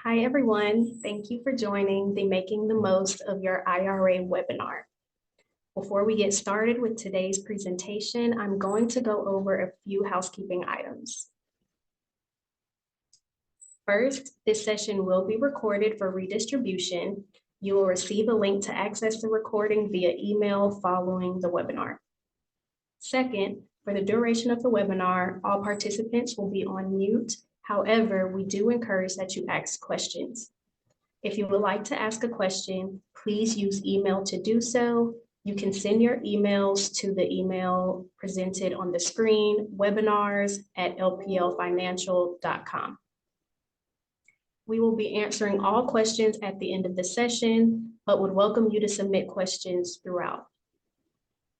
Hi, everyone. Thank you for joining the Making the Most of Your IRA webinar. Before we get started with today's presentation, I'm going to go over a few housekeeping items. First, this session will be recorded for redistribution. You will receive a link to access the recording via email following the webinar. Second, for the duration of the webinar, all participants will be on mute. However, we do encourage that you ask questions. If you would like to ask a question, please use email to do so. You can send your emails to the email presented on the screen, webinars@lplfinancial.com. We will be answering all questions at the end of the session, but would welcome you to submit questions throughout.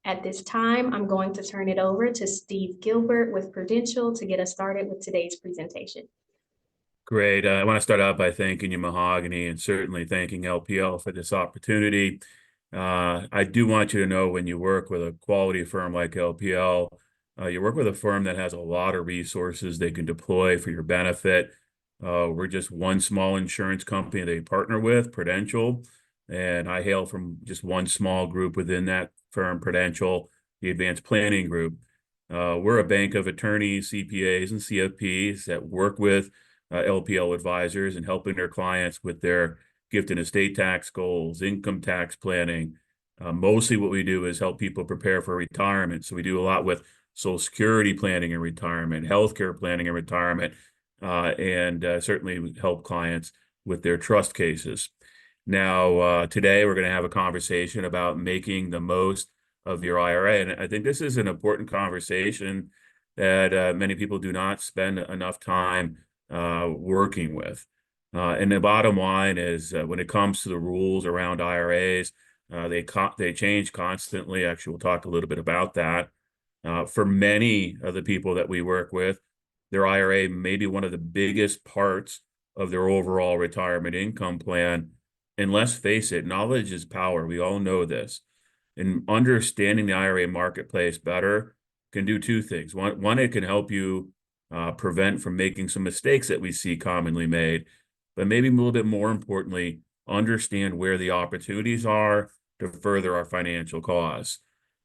At this time, I'm going to turn it over to Steve Gilbert with Prudential to get us started with today's presentation. Great. I want to start out by thanking you, Mahogany, and certainly thanking LPL for this opportunity. I do want you to know when you work with a quality firm like LPL, you work with a firm that has a lot of resources they can deploy for your benefit. We're just one small insurance company they partner with, Prudential, and I hail from just one small group within that firm, Prudential, the Advanced Planning Group. We're a bank of attorneys, CPAs, and CFPs that work with LPL advisors and helping their clients with their gift and estate tax goals, income tax planning. Mostly what we do is help people prepare for retirement. So we do a lot with Social Security planning and retirement, healthcare planning and retirement, and certainly help clients with their trust cases. Now, today we're going to have a conversation about making the most of your IRA. And I think this is an important conversation that many people do not spend enough time working with. And the bottom line is when it comes to the rules around IRAs, they change constantly. Actually, we'll talk a little bit about that. For many of the people that we work with, their IRA may be one of the biggest parts of their overall retirement income plan. And let's face it, knowledge is power. We all know this. And understanding the IRA marketplace better can do two things. One, it can help you prevent from making some mistakes that we see commonly made, but maybe a little bit more importantly, understand where the opportunities are to further our financial cause.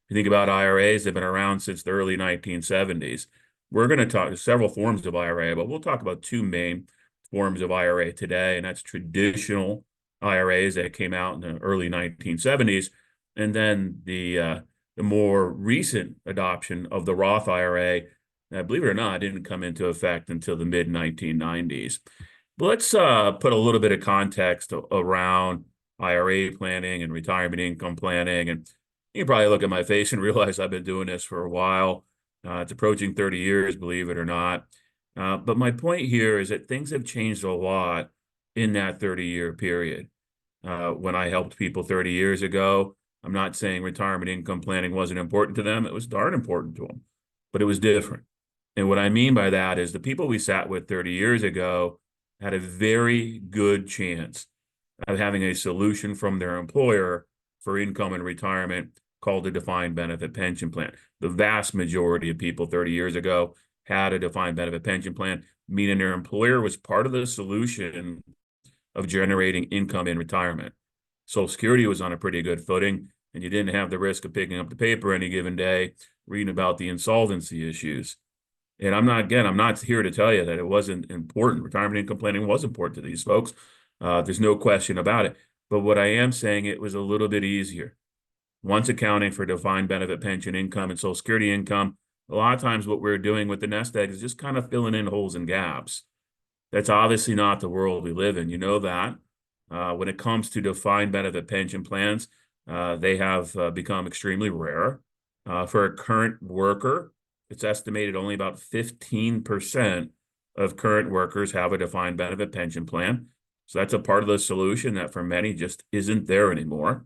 If you think about IRAs, they've been around since the early 1970s. We're going to talk several forms of IRA, but we'll talk about two main forms of IRA today, and that's traditional IRAs that came out in the early 1970s, and then the more recent adoption of the Roth IRA. Believe it or not, didn't come into effect until the mid-1990s. But let's put a little bit of context around IRA planning and retirement income planning. And you can probably look at my face and realize I've been doing this for a while. It's approaching 30 years, believe it or not. But my point here is that things have changed a lot in that 30-year period. When I helped people 30 years ago, I'm not saying retirement income planning wasn't important to them. It was darn important to them, but it was different. And what I mean by that is the people we sat with 30 years ago had a very good chance of having a solution from their employer for income and retirement called a defined benefit pension plan. The vast majority of people 30 years ago had a defined benefit pension plan, meaning their employer was part of the solution of generating income in retirement. Social Security was on a pretty good footing, and you didn't have the risk of picking up the paper any given day, reading about the insolvency issues. And I'm not here to tell you that it wasn't important. Retirement income planning was important to these folks. There's no question about it. But what I am saying, it was a little bit easier. Once accounting for defined benefit pension income and Social Security income, a lot of times what we're doing with the nest egg is just kind of filling in holes and gaps. That's obviously not the world we live in. You know that. When it comes to defined benefit pension plans, they have become extremely rare. For a current worker, it's estimated only about 15% of current workers have a defined benefit pension plan. So that's a part of the solution that for many just isn't there anymore.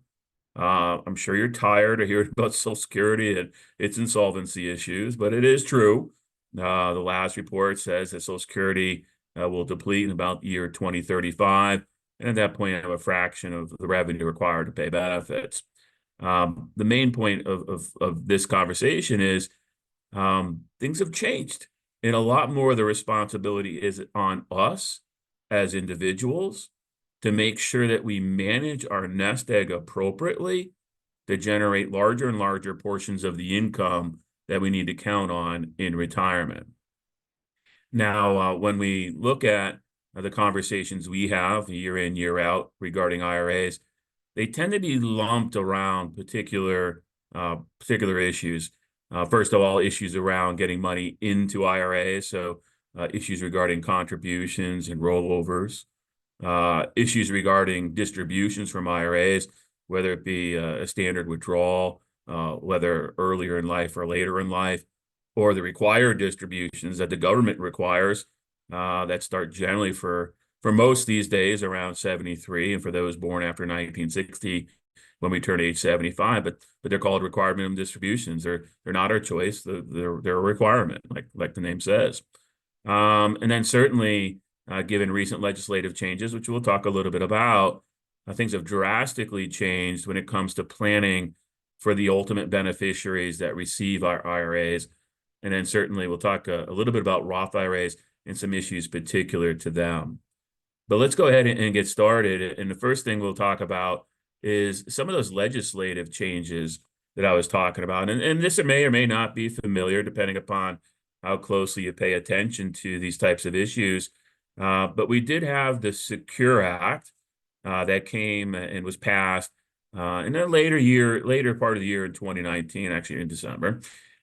I'm sure you're tired of hearing about Social Security and its insolvency issues, but it is true. The last report says that Social Security will deplete in about year 2035. And at that point, have a fraction of the revenue required to pay benefits. The main point of this conversation is things have changed, and a lot more of the responsibility is on us as individuals to make sure that we manage our nest egg appropriately to generate larger and larger portions of the income that we need to count on in retirement. Now, when we look at the conversations we have year in, year out regarding IRAs, they tend to be lumped around particular issues. First of all, issues around getting money into IRAs, so issues regarding contributions and rollovers, issues regarding distributions from IRAs, whether it be a standard withdrawal, whether earlier in life or later in life, or the required distributions that the government requires that start generally for most these days around 73, and for those born after 1960 when we turn age 75, but they're called required minimum distributions. They're not our choice. They're a requirement, like the name says. And then certainly, given recent legislative changes, which we'll talk a little bit about, things have drastically changed when it comes to planning for the ultimate beneficiaries that receive our IRAs. And then certainly we'll talk a little bit about Roth IRAs and some issues particular to them. But let's go ahead and get started. And the first thing we'll talk about is some of those legislative changes that I was talking about. And this may or may not be familiar, depending upon how closely you pay attention to these types of issues. But we did have the Secure Act that came and was passed in the later part of the year in 2019, actually in December.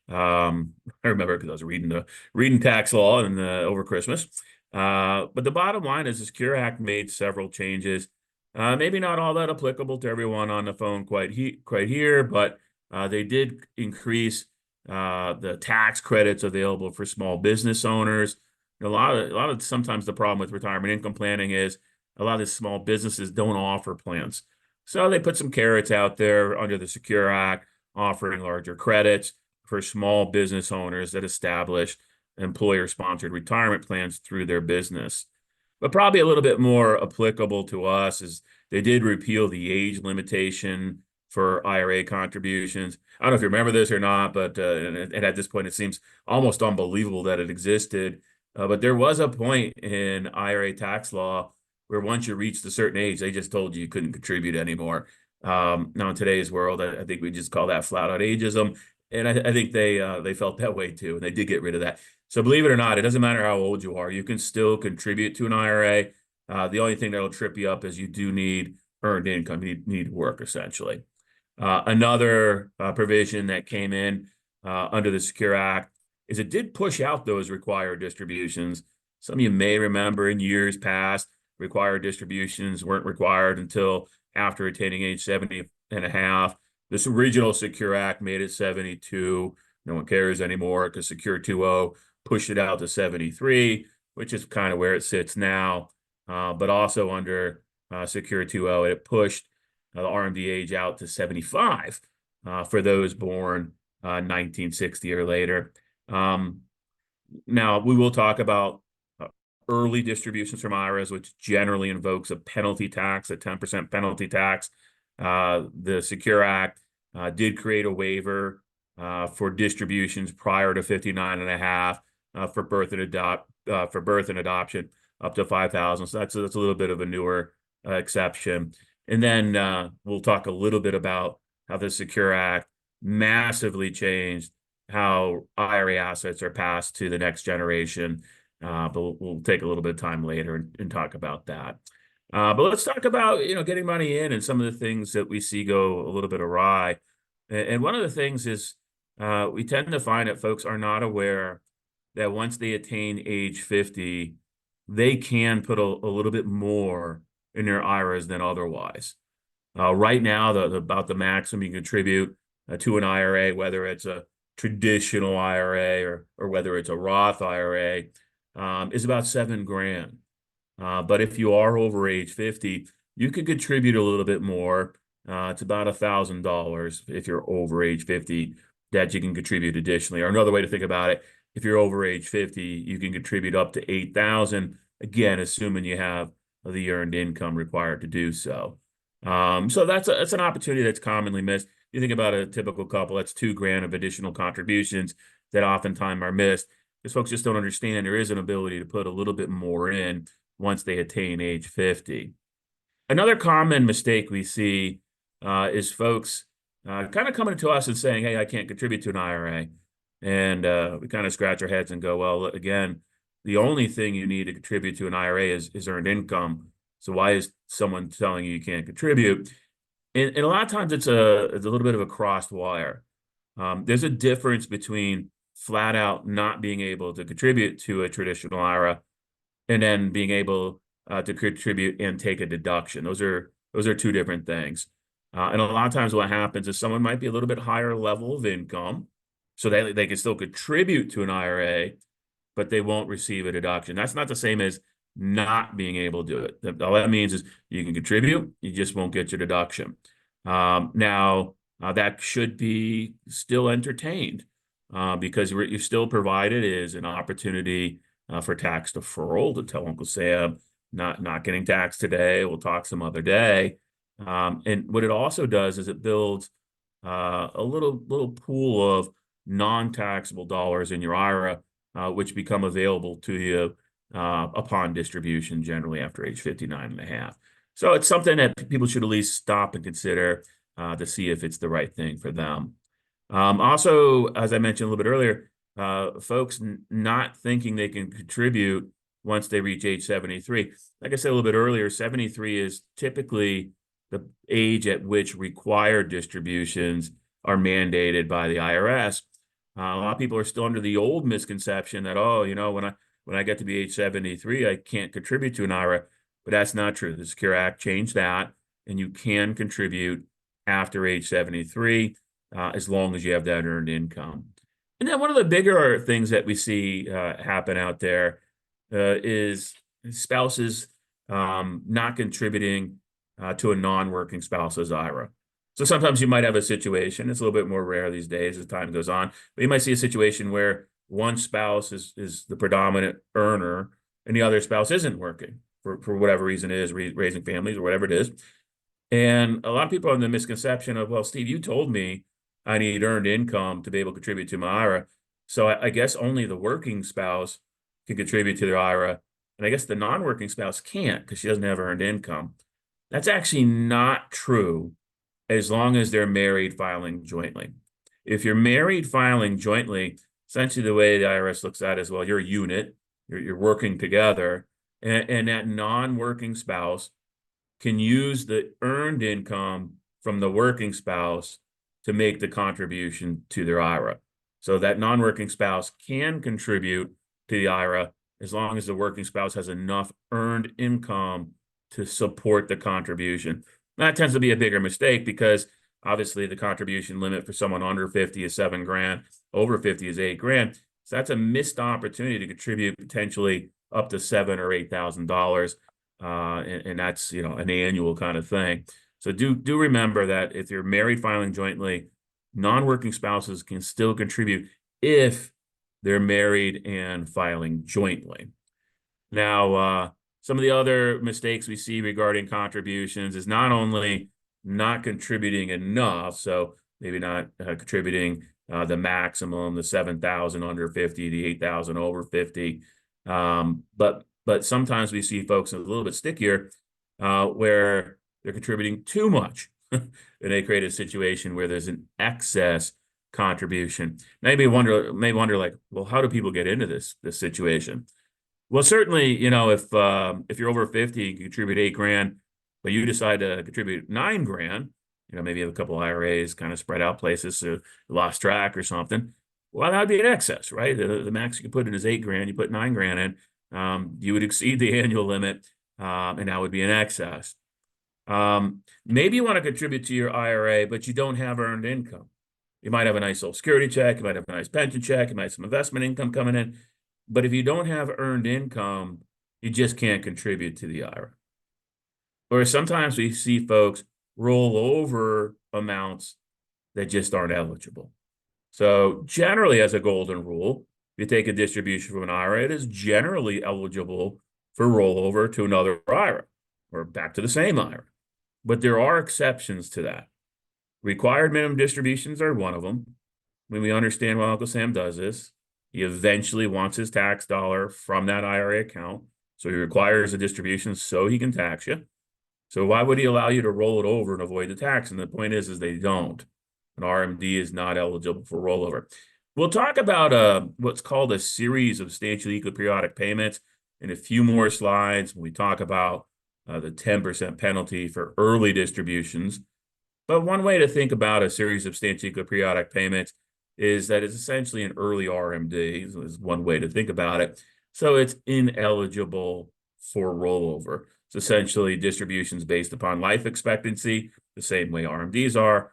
I remember because I was reading tax law and over Christmas. But the bottom line is the Secure Act made several changes. Maybe not all that applicable to everyone on the phone quite here, but they did increase the tax credits available for small business owners. A lot of sometimes the problem with retirement income planning is a lot of these small businesses don't offer plans. So they put some carrots out there under the Secure Act, offering larger credits for small business owners that establish employer-sponsored retirement plans through their business. But probably a little bit more applicable to us is they did repeal the age limitation for IRA contributions. I don't know if you remember this or not, but and at this point, it seems almost unbelievable that it existed. But there was a point in IRA tax law where once you reached a certain age, they just told you couldn't contribute anymore. Now, in today's world, I think we just call that flat out ageism. And I think they felt that way too, and they did get rid of that. So believe it or not, it doesn't matter how old you are. You can still contribute to an IRA. The only thing that'll trip you up is you do need earned income. You need work, essentially. Another provision that came in under the Secure Act is it did push out those required distributions. Some of you may remember in years past, required distributions weren't required until after attaining age 70 and a half. This original Secure Act made it 72. No one cares anymore because Secure 2.0 pushed it out to 73, which is kind of where it sits now. But also under Secure 2.0, it pushed the RMD age out to 75 for those born 1960 or later. Now, we will talk about early distributions from IRAs, which generally invokes a penalty tax, a 10% penalty tax. The Secure Act did create a waiver for distributions prior to 59 and a half for birth and adoption up to 5,000. So that's a little bit of a newer exception. And then we'll talk a little bit about how the Secure Act massively changed how IRA assets are passed to the next generation. But we'll take a little bit of time later and talk about that. But let's talk about, getting money in and some of the things that we see go a little bit awry. And one of the things is we tend to find that folks are not aware that once they attain age 50, they can put a little bit more in their IRAs than otherwise. Right now, about the maximum you can contribute to an IRA, whether it's a traditional IRA or whether it's a Roth IRA, is about $7,000. But if you are over age 50, you could contribute a little bit more. It's about $1,000 if you're over age 50 that you can contribute additionally. Or another way to think about it, if you're over age 50, you can contribute up to $8,000. Again, assuming you have the earned income required to do so. So that's an opportunity that's commonly missed. You think about a typical couple, that's $2,000 of additional contributions that oftentimes are missed. Because folks just don't understand there is an ability to put a little bit more in once they attain age 50. Another common mistake we see is folks kind of coming to us and saying, hey, I can't contribute to an IRA. And we kind of scratch our heads and go, well, again, the only thing you need to contribute to an IRA is earned income. So why is someone telling you can't contribute? And a lot of times it's a little bit of a crossed wire. There's a difference between flat out not being able to contribute to a traditional IRA and then being able to contribute and take a deduction. Those are two different things. And a lot of times what happens is someone might be a little bit higher level of income, so they can still contribute to an IRA, but they won't receive a deduction. That's not the same as not being able to do it. All that means is you can contribute, you just won't get your deduction. Now, that should be still entertained because you're still provided is an opportunity for tax deferral to tell Uncle Sam, not getting taxed today, we'll talk some other day. And what it also does is it builds a little pool of non-taxable dollars in your IRA, which become available to you upon distribution, generally after age 59 and a half. So it's something that people should at least stop and consider to see if it's the right thing for them. Also, as I mentioned a little bit earlier, folks not thinking they can contribute once they reach age 73. Like I said a little bit earlier, 73 is typically the age at which required distributions are mandated by the IRS. A lot of people are still under the old misconception that, oh, you know, when I get to be age 73, I can't contribute to an IRA, but that's not true. The Secure Act changed that, and you can contribute after age 73 as long as you have that earned income. And then one of the bigger things that we see happen out there is spouses not contributing to a non-working spouse's IRA. So sometimes you might have a situation, it's a little bit more rare these days as time goes on, but you might see a situation where one spouse is the predominant earner and the other spouse isn't working for whatever reason it is, raising families or whatever it is. And a lot of people are in the misconception of, well, Steve, you told me I need earned income to be able to contribute to my IRA. So I guess only the working spouse can contribute to their IRA. And I guess the non-working spouse can't because she doesn't have earned income. That's actually not true as long as they're married filing jointly. If you're married filing jointly, essentially the way the IRS looks at it is, well, you're a unit, you're working together, and that non-working spouse can use the earned income from the working spouse to make the contribution to their IRA. So that non-working spouse can contribute to the IRA as long as the working spouse has enough earned income to support the contribution. That tends to be a bigger mistake because obviously the contribution limit for someone under 50 is $7,000, over 50 is $8,000. So that's a missed opportunity to contribute potentially up to $7,000 or $8,000. And that's, you know, an annual kind of thing. So do remember that if you're married filing jointly, non-working spouses can still contribute if they're married and filing jointly. Now, some of the other mistakes we see regarding contributions is not only not contributing enough, so maybe not contributing the maximum, the 7,000 under 50, the 8,000 over 50, but sometimes we see folks a little bit stickier where they're contributing too much, and they create a situation where there's an excess contribution. Now, you may wonder, like, well, how do people get into this situation? Well, certainly, you know, if you're over 50, you contribute $8,000, but you decide to contribute $9,000, you know, maybe you have a couple of IRAs kind of spread out places, so you lost track or something. Well, that'd be an excess, right? The max you can put in is $8,000. You put $9,000 in, you would exceed the annual limit, and that would be an excess. Maybe you want to contribute to your IRA, but you don't have earned income. You might have a nice Social Security check, you might have a nice pension check, you might have some investment income coming in. But if you don't have earned income, you just can't contribute to the IRA. Or sometimes we see folks roll over amounts that just aren't eligible. So generally, as a golden rule, if you take a distribution from an IRA, it is generally eligible for rollover to another IRA or back to the same IRA. But there are exceptions to that. Required minimum distributions are one of them. When we understand why Uncle Sam does this, he eventually wants his tax dollar from that IRA account. So he requires a distribution so he can tax you. So why would he allow you to roll it over and avoid the tax? And the point is they don't. An RMD is not eligible for rollover. We'll talk about what's called a series of substantially equal periodic payments in a few more slides when we talk about the 10% penalty for early distributions. But one way to think about a series of substantially equal periodic payments is that it's essentially an early RMD, is one way to think about it. So it's ineligible for rollover. It's essentially distributions based upon life expectancy, the same way RMDs are.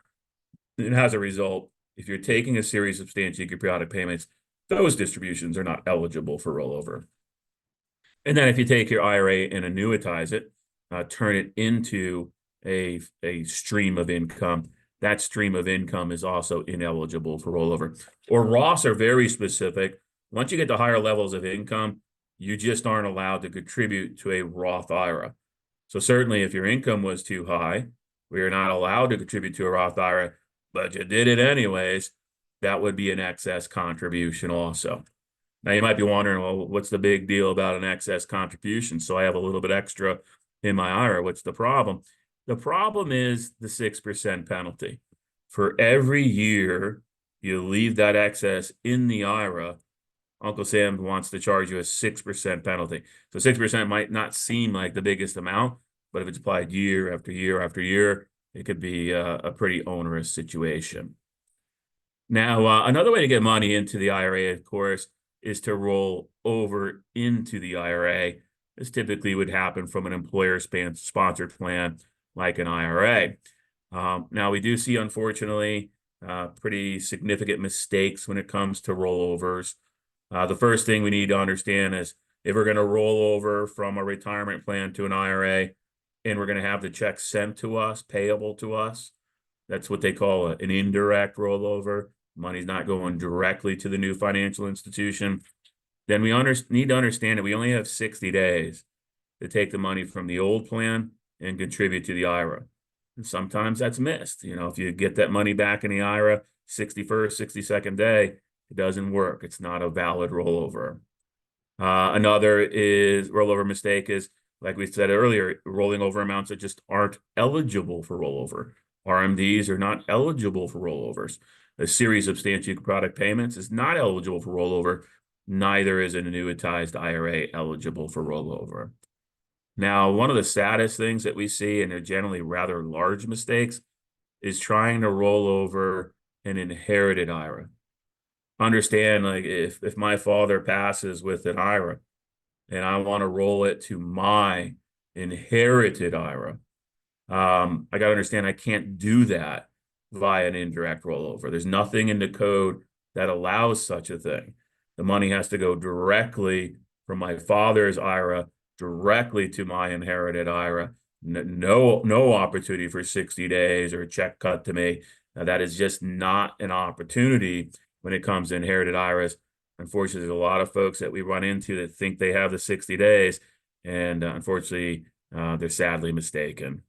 And as a result, if you're taking a series of substantially equal periodic payments, those distributions are not eligible for rollover. And then if you take your IRA and annuitize it, turn it into a stream of income, that stream of income is also ineligible for rollover. Or Roths are very specific. Once you get to higher levels of income, you just aren't allowed to contribute to a Roth IRA. So certainly if your income was too high, we are not allowed to contribute to a Roth IRA, but you did it anyways, that would be an excess contribution also. Now you might be wondering, well, what's the big deal about an excess contribution? So I have a little bit extra in my IRA. What's the problem? The problem is the 6% penalty. For every year you leave that excess in the IRA, Uncle Sam wants to charge you a 6% penalty. So 6% might not seem like the biggest amount, but if it's applied year after year after year, it could be a pretty onerous situation. Now, another way to get money into the IRA, of course, is to roll over into the IRA. This typically would happen from an employer-sponsored plan like an IRA. Now, we do see, unfortunately, pretty significant mistakes when it comes to rollovers. The first thing we need to understand is if we're going to roll over from a retirement plan to an IRA and we're going to have the check sent to us, payable to us, that's what they call an indirect rollover. Money's not going directly to the new financial institution. Then we need to understand that we only have 60 days to take the money from the old plan and contribute to the IRA. And sometimes that's missed. You know, if you get that money back in the IRA, 61st, 62nd day, it doesn't work. It's not a valid rollover. Another rollover mistake is, like we said earlier, rolling over amounts that just aren't eligible for rollover. RMDs are not eligible for rollovers. A series of substantial product payments is not eligible for rollover. Neither is an annuitized IRA eligible for rollover. Now, one of the saddest things that we see, and they're generally rather large mistakes, is trying to roll over an inherited IRA. Understand, like if my father passes with an IRA and I want to roll it to my inherited IRA, I got to understand I can't do that via an indirect rollover. There's nothing in the code that allows such a thing. The money has to go directly from my father's IRA directly to my inherited IRA. No opportunity for 60 days or a check cut to me. Now, that is just not an opportunity when it comes to inherited IRAs. Unfortunately, there's a lot of folks that we run into that think they have the 60 days, and unfortunately, they're sadly mistaken.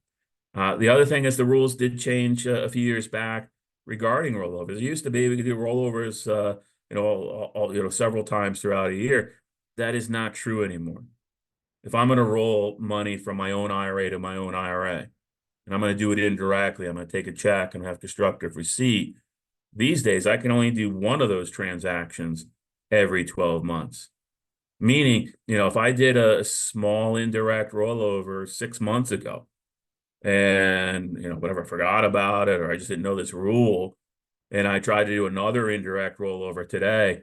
The other thing is the rules did change a few years back regarding rollovers. It used to be we could do rollovers, several times throughout a year. That is not true anymore. If I'm going to roll money from my own IRA to my own IRA, and I'm going to do it indirectly, I'm going to take a check and have constructive receipt. These days, I can only do one of those transactions every 12 months. Meaning, if I did a small indirect rollover 6 months ago, and whatever, I forgot about it, or I just didn't know this rule, and I tried to do another indirect rollover today,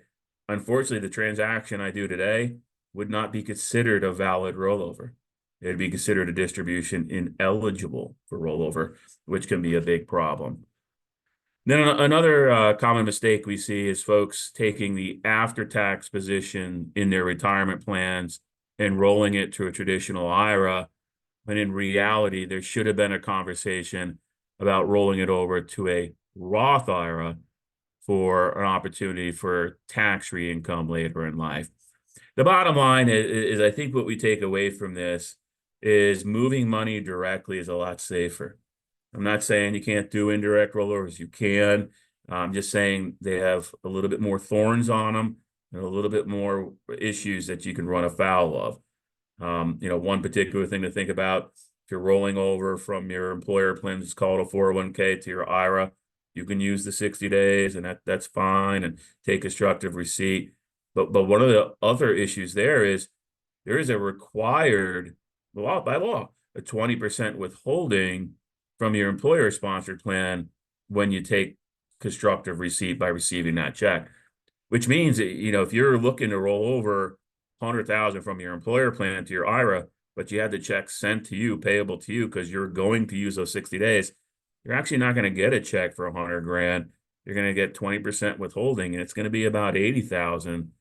unfortunately, the transaction I do today would not be considered a valid rollover. It'd be considered a distribution ineligible for rollover, which can be a big problem. Then another common mistake we see is folks taking the after-tax position in their retirement plans and rolling it to a traditional IRA, when in reality, there should have been a conversation about rolling it over to a Roth IRA for an opportunity for tax-free income later in life. The bottom line is I think what we take away from this is moving money directly is a lot safer. I'm not saying you can't do indirect rollovers. You can. I'm just saying they have a little bit more thorns on them and a little bit more issues that you can run afoul of. One particular thing to think about, if you're rolling over from your employer plan, it's called a 401k to your IRA, you can use the 60 days and that's fine, and take constructive receipt. But one of the other issues there is a required by law, a 20% withholding from your employer sponsored plan when you take constructive receipt by receiving that check, which means that, if you're looking to roll over 100,000 from your employer plan to your IRA, but you had the check sent to you, payable to you, because you're going to use those 60 days, you're actually not going to get a check for 100 grand. You're going to get 20% withholding, and it's going to be about 80,000.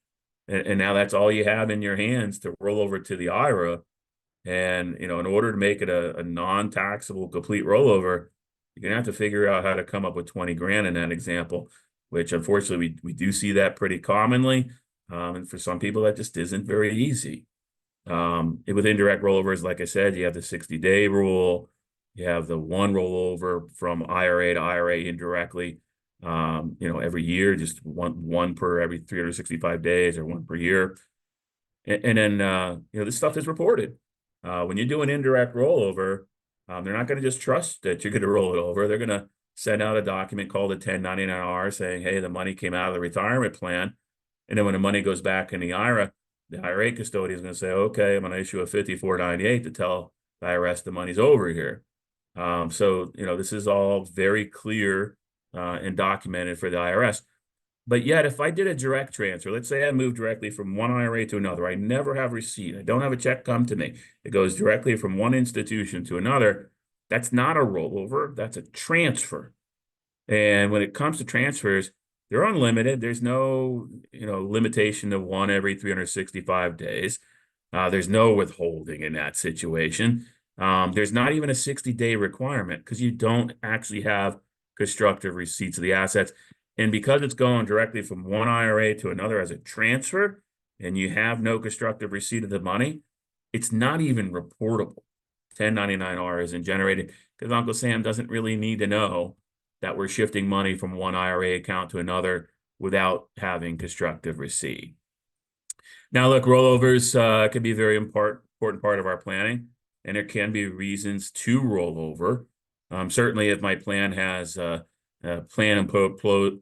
And now that's all you have in your hands to roll over to the IRA. And, in order to make it a non-taxable complete rollover, you're going to have to figure out how to come up with 20 grand in that example, which unfortunately we do see that pretty commonly. And for some people, that just isn't very easy. With indirect rollovers, like I said, you have the 60-day rule. You have the one rollover from IRA to IRA indirectly, every year, just one per every 365 days or one per year. And then, this stuff is reported. When you do an indirect rollover, they're not going to just trust that you're going to roll it over. They're going to send out a document called a 1099-R saying, hey, the money came out of the retirement plan. And then when the money goes back in the IRA custodian is going to say, okay, I'm going to issue a 5498 to tell the IRS the money's over here. So, this is all very clear and documented for the IRS. But yet, if I did a direct transfer, let's say I moved directly from one IRA to another, I never have receipt, I don't have a check come to me, it goes directly from one institution to another, that's not a rollover, that's a transfer. And when it comes to transfers, they're unlimited. There's no, limitation to one every 365 days. There's no withholding in that situation. There's not even a 60-day requirement because you don't actually have constructive receipts of the assets. And because it's going directly from one IRA to another as a transfer, and you have no constructive receipt of the money, it's not even reportable. 1099-R isn't generated because Uncle Sam doesn't really need to know that we're shifting money from one IRA account to another without having constructive receipt. Now, look, rollovers can be a very important part of our planning, and there can be reasons to roll over. Certainly, if my plan has plan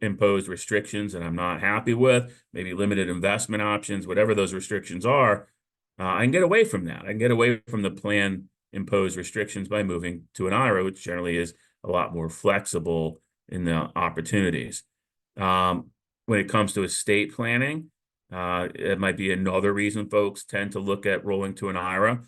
imposed restrictions that I'm not happy with, maybe limited investment options, whatever those restrictions are, I can get away from that. I can get away from the plan imposed restrictions by moving to an IRA, which generally is a lot more flexible in the opportunities. When it comes to estate planning, it might be another reason folks tend to look at rolling to an IRA.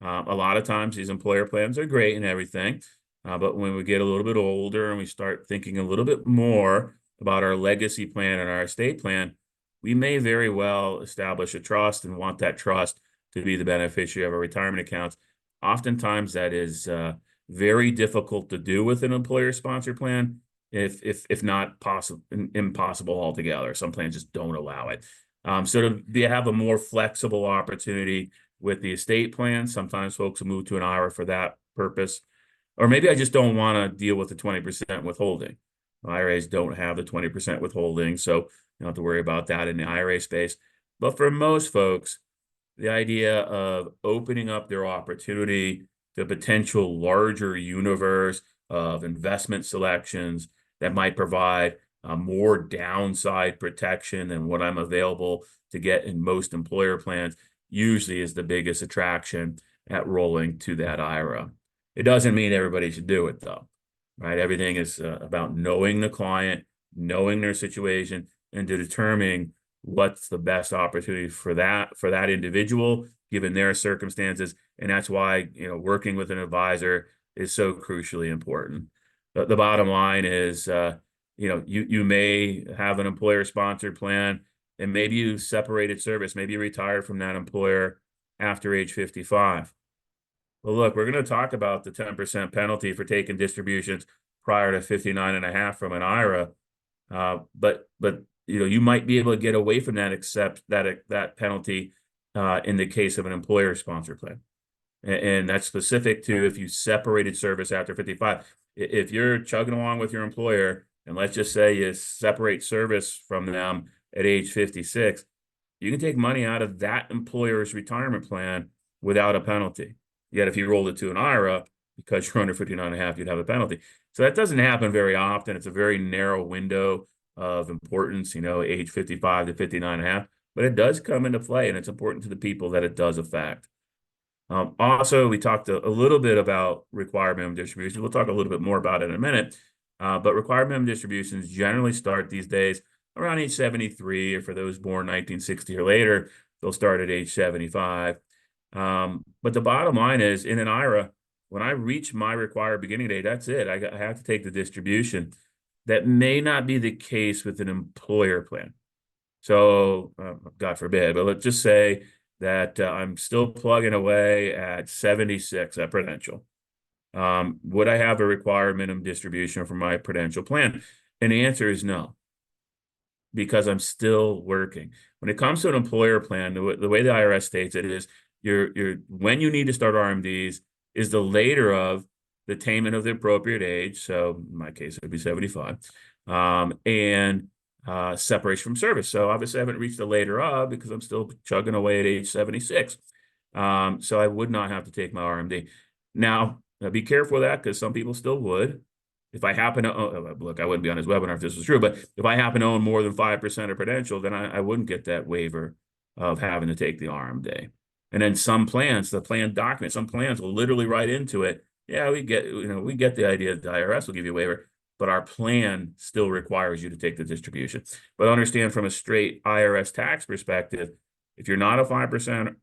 A lot of times these employer plans are great and everything, but when we get a little bit older and we start thinking a little bit more about our legacy plan and our estate plan, we may very well establish a trust and want that trust to be the beneficiary of our retirement accounts. Oftentimes that is very difficult to do with an employer-sponsored plan, if not impossible altogether. Some plans just don't allow it. So to have a more flexible opportunity with the estate plan, sometimes folks will move to an IRA for that purpose. Or maybe I just don't want to deal with the 20% withholding. IRAs don't have the 20% withholding, so you don't have to worry about that in the IRA space. But for most folks, the idea of opening up their opportunity to potential larger universe of investment selections that might provide more downside protection than what I'm available to get in most employer plans usually is the biggest attraction at rolling to that IRA. It doesn't mean everybody should do it though, right? Everything is about knowing the client, knowing their situation, and to determine what's the best opportunity for that individual given their circumstances. And that's why, working with an advisor is so crucially important. But the bottom line is, you may have an employer-sponsored plan, and maybe you separated service, maybe you retired from that employer after age 55. Well, look, we're going to talk about the 10% penalty for taking distributions prior to 59.5 from an IRA, but you might be able to get away from that, except that penalty in the case of an employer-sponsored plan, and that's specific to if you separated service after 55. If you're chugging along with your employer, and let's just say you separate service from them at age 56, you can take money out of that employer's retirement plan without a penalty. Yet if you rolled it to an IRA, because you're under 59.5, you'd have a penalty. So that doesn't happen very often. It's a very narrow window of importance, age 55 to 59.5, but it does come into play, and it's important to the people that it does affect. Also, we talked a little bit about required minimum distributions. We'll talk a little bit more about it in a minute, but required minimum distributions generally start these days around age 73, or for those born 1960 or later, they'll start at age 75. But the bottom line is, in an IRA, when I reach my required beginning date, that's it. I have to take the distribution. That may not be the case with an employer plan. So, God forbid, but let's just say that I'm still plugging away at 76 at Prudential. Would I have a required minimum distribution for my Prudential plan? And the answer is no, because I'm still working. When it comes to an employer plan, the way the IRS states it is, when you need to start RMDs is the later of the attainment of the appropriate age. So in my case, it would be 75, and separation from service. So obviously I haven't reached the later of, because I'm still chugging away at age 76. So I would not have to take my RMD. Now, be careful of that, because some people still would. If I happen to look, I wouldn't be on his webinar if this was true, but if I happen to own more than 5% of Prudential, then I wouldn't get that waiver of having to take the RMD. And then some plans, the plan document, some plans will literally write into it, yeah, we get the idea that the IRS will give you a waiver, but our plan still requires you to take the distribution. But understand, from a straight IRS tax perspective, if you're not a 5%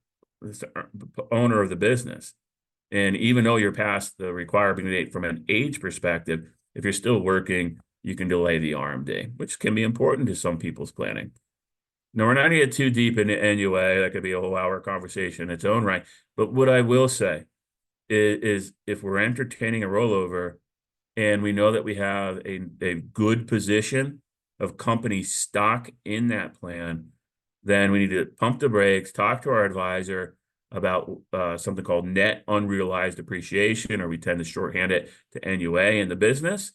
owner of the business, and even though you're past the required beginning date from an age perspective, if you're still working, you can delay the RMD, which can be important to some people's planning. Now, we're not going to get too deep into NUA. That could be a whole hour conversation in its own right. But what I will say is if we're entertaining a rollover and we know that we have a good position of company stock in that plan, then we need to pump the brakes, talk to our advisor about something called net unrealized appreciation, or we tend to shorthand it to NUA in the business.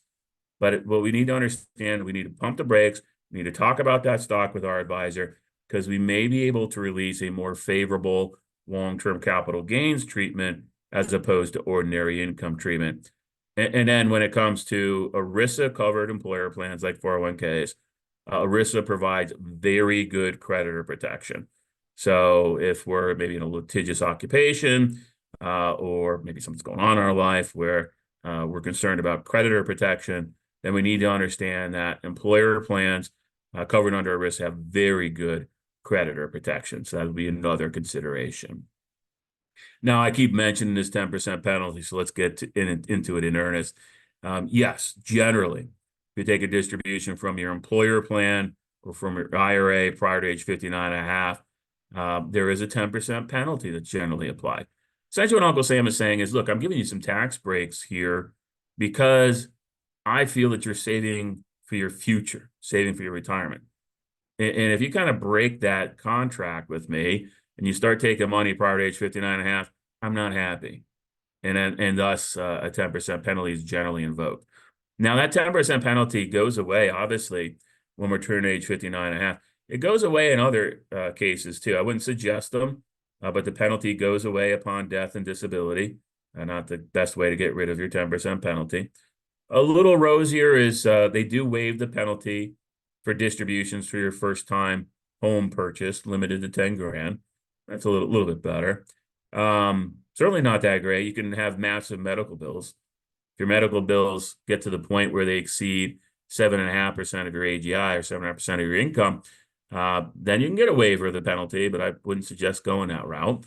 But what we need to understand, we need to pump the brakes. We need to talk about that stock with our advisor, because we may be able to release a more favorable long-term capital gains treatment as opposed to ordinary income treatment. And then when it comes to ERISA-covered employer plans like 401ks, ERISA provides very good creditor protection. So if we're maybe in a litigious occupation, or maybe something's going on in our life where we're concerned about creditor protection, then we need to understand that employer plans covered under ERISA have very good creditor protection. So that would be another consideration. Now, I keep mentioning this 10% penalty, so let's get into it in earnest. Yes, generally, if you take a distribution from your employer plan or from your IRA prior to age 59.5, there is a 10% penalty that's generally applied. Essentially, what Uncle Sam is saying is, look, I'm giving you some tax breaks here because I feel that you're saving for your future, saving for your retirement. And if you kind of break that contract with me and you start taking money prior to age 59.5, I'm not happy. And thus a 10% penalty is generally invoked. Now, that 10% penalty goes away, obviously, when we're turning age 59.5. It goes away in other cases, too. I wouldn't suggest them, but the penalty goes away upon death and disability. Not the best way to get rid of your 10% penalty. A little rosier is they do waive the penalty for distributions for your first time home purchase, limited to 10 grand. That's a little bit better. Certainly not that great. You can have massive medical bills. If your medical bills get to the point where they exceed 7.5% of your AGI or 7.5% of your income, then you can get a waiver of the penalty, but I wouldn't suggest going that route.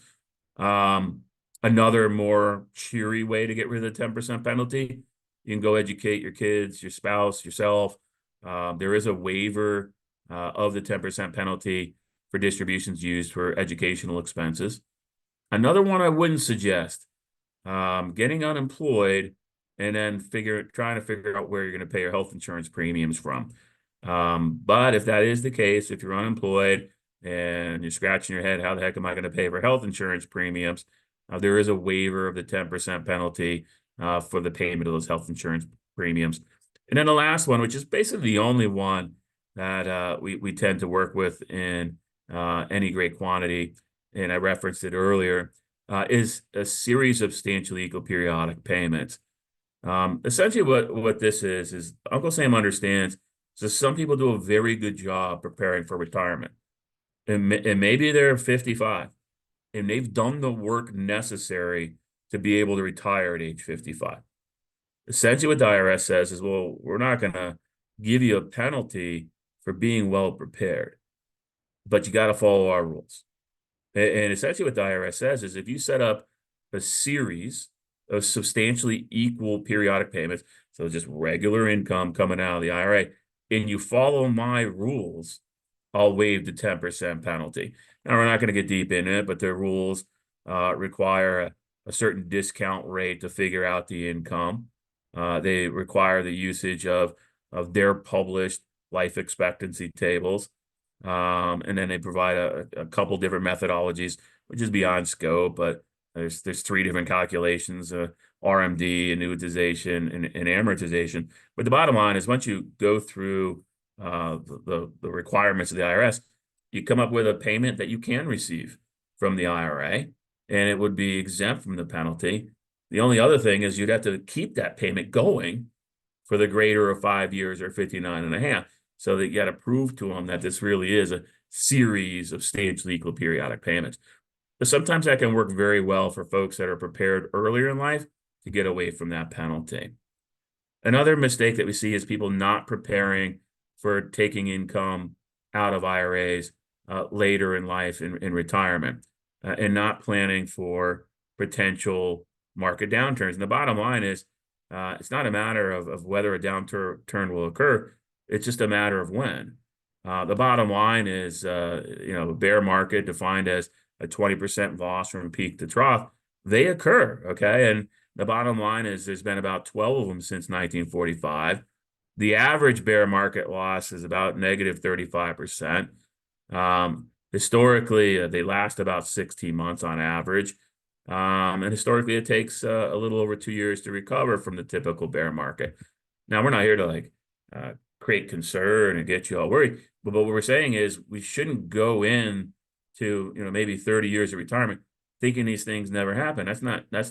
Another more cheery way to get rid of the 10% penalty, you can go educate your kids, your spouse, yourself. There is a waiver of the 10% penalty for distributions used for educational expenses. Another one I wouldn't suggest, getting unemployed and then trying to figure out where you're going to pay your health insurance premiums from. But if that is the case, if you're unemployed and you're scratching your head, how the heck am I going to pay for health insurance premiums? There is a waiver of the 10% penalty for the payment of those health insurance premiums. And then the last one, which is basically the only one that we tend to work with in any great quantity, and I referenced it earlier, is a series of substantially equal periodic payments. Essentially what this is Uncle Sam understands. So some people do a very good job preparing for retirement. And maybe they're 55 and they've done the work necessary to be able to retire at age 55. Essentially what the IRS says is, well, we're not going to give you a penalty for being well prepared, but you got to follow our rules. And essentially what the IRS says is, if you set up a series of substantially equal periodic payments, so just regular income coming out of the IRA, and you follow my rules, I'll waive the 10% penalty. Now, we're not going to get deep in it, but the rules require a certain discount rate to figure out the income. They require the usage of their published life expectancy tables. And then they provide a couple different methodologies, which is beyond scope, but there's 3 different calculations, RMD, annuitization, and amortization. But the bottom line is, once you go through the requirements of the IRS, you come up with a payment that you can receive from the IRA, and it would be exempt from the penalty. The only other thing is you'd have to keep that payment going for the greater of 5 years or 59 and a half. So that you got to prove to them that this really is a series of substantially equal periodic payments. But sometimes that can work very well for folks that are prepared earlier in life to get away from that penalty. Another mistake that we see is people not preparing for taking income out of IRAs later in life in retirement, and not planning for potential market downturns. And the bottom line is, it's not a matter of whether a downturn will occur. It's just a matter of when. The bottom line is, a bear market defined as a 20% loss from peak to trough, they occur, okay? And the bottom line is there's been about 12 of them since 1945. The average bear market loss is about negative 35%. Historically, they last about 16 months on average. And historically, it takes a little over 2 years to recover from the typical bear market. Now, we're not here to create concern and get you all worried, but what we're saying is we shouldn't go in to maybe 30 years of retirement thinking these things never happen. That's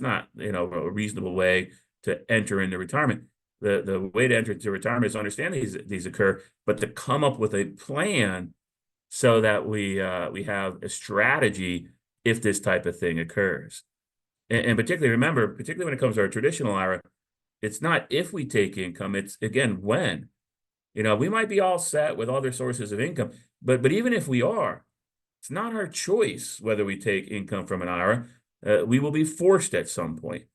not a reasonable way to enter into retirement. The way to enter into retirement is to understand these occur, but to come up with a plan so that we have a strategy if this type of thing occurs. And particularly remember, particularly when it comes to our traditional IRA, it's not if we take income, it's again when. We might be all set with other sources of income, but even if we are, it's not our choice whether we take income from an IRA. We will be forced at some point.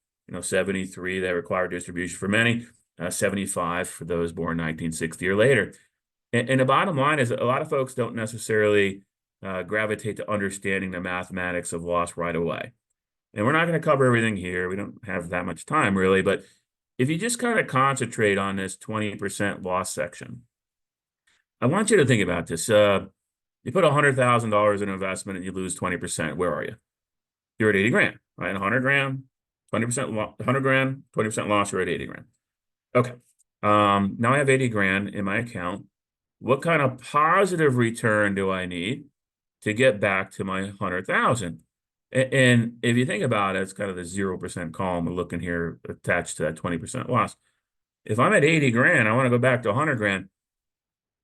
73, that require distribution for many, 75 for those born 1960 or later. And the bottom line is, a lot of folks don't necessarily gravitate to understanding the mathematics of loss right away. And we're not going to cover everything here. We don't have that much time, really, but if you just kind of concentrate on this 20% loss section, I want you to think about this. You put $100,000 in investment and you lose 20%. Where are you? You're at 80 grand, right? 100 grand, 20% 100 grand, 20% loss, you're at 80 grand. Okay. Now I have 80 grand in my account. What kind of positive return do I need to get back to my 100,000? And if you think about it, it's kind of the 0% column we're looking here attached to that 20% loss. If I'm at 80 grand, I want to go back to 100 grand.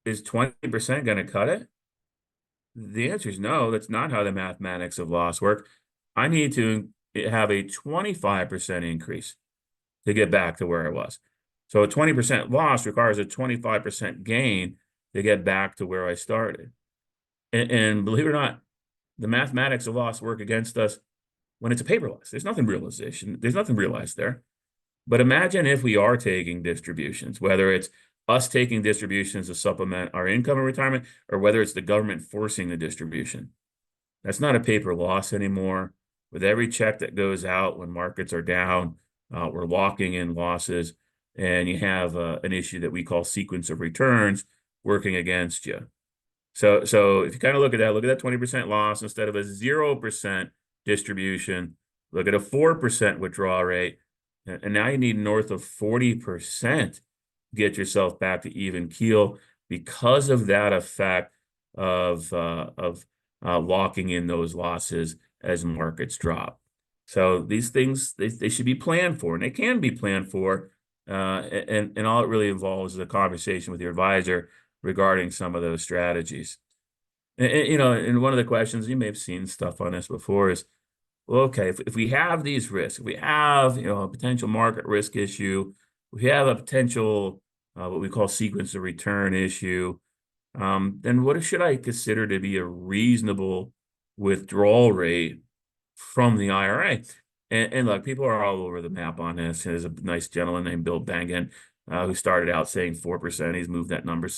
Is 20% going to cut it? The answer is no. That's not how the mathematics of loss work. I need to have a 25% increase to get back to where I was. So a 20% loss requires a 25% gain to get back to where I started. And believe it or not, the mathematics of loss work against us when it's a paper loss. There's nothing realized there. But imagine if we are taking distributions, whether it's us taking distributions to supplement our income in retirement, or whether it's the government forcing the distribution. That's not a paper loss anymore. With every check that goes out when markets are down, we're locking in losses, and you have an issue that we call sequence of returns working against you. So if you kind of look at that 20% loss instead of a 0% distribution, look at a 4% withdrawal rate, and now you need north of 40% to get yourself back to even keel because of that effect of locking in those losses as markets drop. So these things, they should be planned for, and they can be planned for. And all it really involves is a conversation with your advisor regarding some of those strategies. And one of the questions, you may have seen stuff on this before, is, well, okay, if we have these risks, if we have, a potential market risk issue, we have a potential, what we call sequence of return issue, then what should I consider to be a reasonable withdrawal rate from the IRA? And look, people are all over the map on this. There's a nice gentleman named Bill Bengen, who started out saying 4%. He's moved that number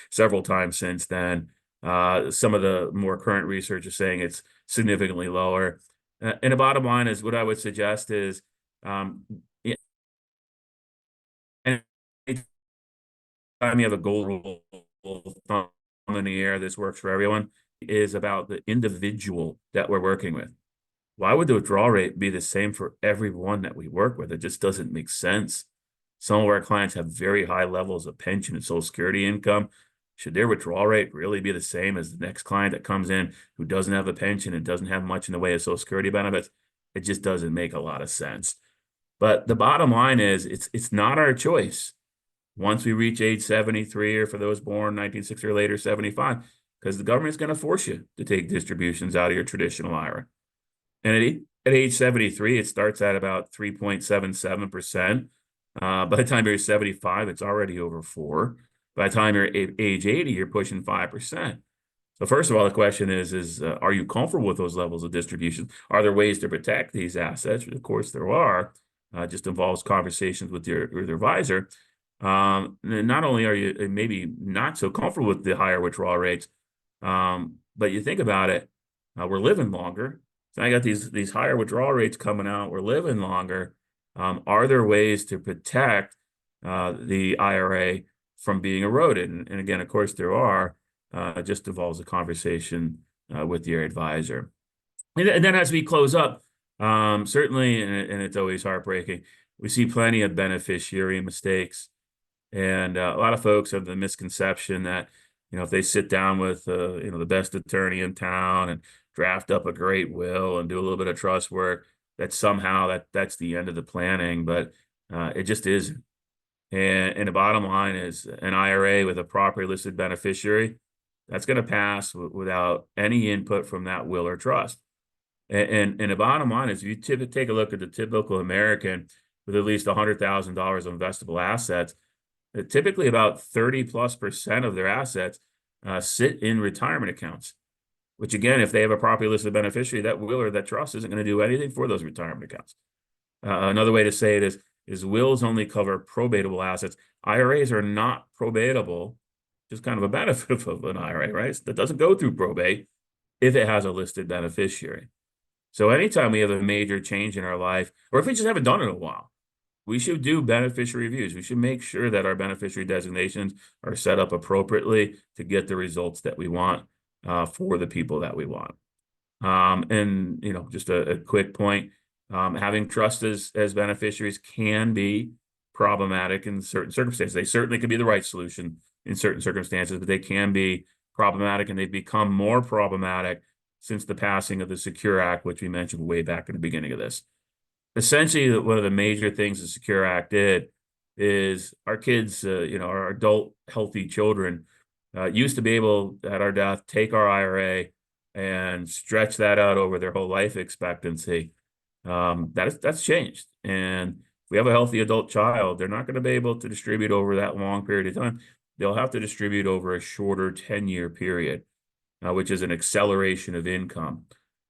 several times since then. Some of the more current research is saying it's significantly lower. And the bottom line is, what I would suggest is, yeah, anytime you have a gold rule thumb in the air, this works for everyone, is about the individual that we're working with. Why would the withdrawal rate be the same for everyone that we work with? It just doesn't make sense. Some of our clients have very high levels of pension and Social Security income. Should their withdrawal rate really be the same as the next client that comes in who doesn't have a pension and doesn't have much in the way of Social Security benefits? It just doesn't make a lot of sense. But the bottom line is, it's not our choice once we reach age 73, or for those born 1960 or later, 75, because the government's going to force you to take distributions out of your traditional IRA. And at age 73, it starts at about 3.77%. By the time you're 75, it's already over 4. By the time you're age 80, you're pushing 5%. So first of all, the question is are you comfortable with those levels of distribution? Are there ways to protect these assets? Of course, there are. Just involves conversations with your advisor. And not only are you maybe not so comfortable with the higher withdrawal rates, but you think about it, we're living longer. So I got these higher withdrawal rates coming out. We're living longer. Are there ways to protect the IRA from being eroded? And again, of course, there are. It just involves a conversation with your advisor. And then as we close up, certainly, and it's always heartbreaking, we see plenty of beneficiary mistakes. And a lot of folks have the misconception that, if they sit down with, the best attorney in town and draft up a great will and do a little bit of trust work, that somehow that's the end of the planning, but it just isn't. And the bottom line is, an IRA with a properly listed beneficiary, that's going to pass without any input from that will or trust. And the bottom line is, if you take a look at the typical American with at least $100,000 of investable assets, typically about 30+% of their assets sit in retirement accounts, which again, if they have a properly listed beneficiary, that will or that trust isn't going to do anything for those retirement accounts. Another way to say it is wills only cover probatable assets. IRAs are not probatable, just kind of a benefit of an IRA, right? That doesn't go through probate if it has a listed beneficiary. So anytime we have a major change in our life, or if we just haven't done it in a while, we should do beneficiary reviews. We should make sure that our beneficiary designations are set up appropriately to get the results that we want for the people that we want. And just a quick point, having trust as beneficiaries can be problematic in certain circumstances. They certainly could be the right solution in certain circumstances, but they can be problematic, and they've become more problematic since the passing of the Secure Act, which we mentioned way back in the beginning of this. Essentially, one of the major things the Secure Act did is our kids, our adult healthy children, used to be able, at our death, take our IRA and stretch that out over their whole life expectancy. That's changed. And if we have a healthy adult child, they're not going to be able to distribute over that long period of time. They'll have to distribute over a shorter 10-year period, which is an acceleration of income.